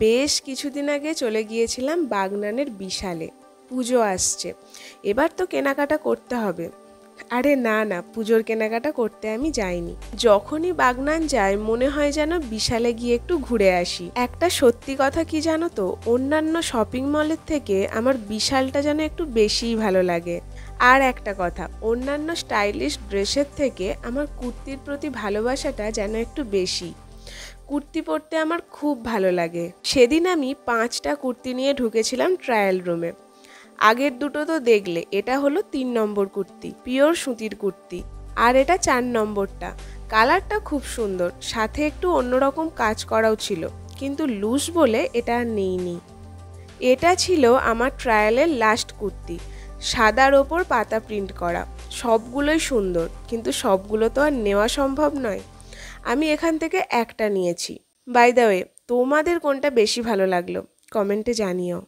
বেশ কিছুদিন আগে চলে গিয়েছিলাম বাগনানের বিশালে। পুজো আসছে, এবার তো কেনাকাটা করতে হবে। আরে না না, পুজোর কেনাকাটা করতে আমি যাইনি। যখনই বাগনান যাই মনে হয় যেন বিশালে গিয়ে একটু ঘুরে আসি। একটা সত্যি কথা কি জানো তো, অন্যান্য শপিং মলের থেকে আমার বিশালটা যেন একটু বেশিই ভালো লাগে। আর একটা কথা, অন্যান্য স্টাইলিশ ড্রেসের থেকে আমার কুর্তির প্রতি ভালোবাসাটা যেন একটু বেশি। কুর্তি পরতে আমার খুব ভালো লাগে। সেদিন আমি 5টা কুর্তি নিয়ে ঢুকেছিলাম ট্রায়াল রুমে। আগের দুটো তো দেখলে, এটা হলো 3 নম্বর কুর্তি, পিওর সুতির কুর্তি। আর এটা 4 নম্বরটা। কালারটা খুব সুন্দর, সাথে একটু অন্যরকম কাজ করাও ছিল, কিন্তু লুজ বলে এটা আর নেইনি। এটা ছিল আমার ট্রায়ালের লাস্ট কুর্তি, সাদার ওপর পাতা প্রিন্ট করা। সবগুলোই সুন্দর, কিন্তু সবগুলো তো আর নেওয়া সম্ভব নয়। আমি এখান থেকে একটা নিয়েছি। বাই দ্য ওয়ে, তোমাদের কোনটা বেশি ভালো লাগলো কমেন্টে জানিও।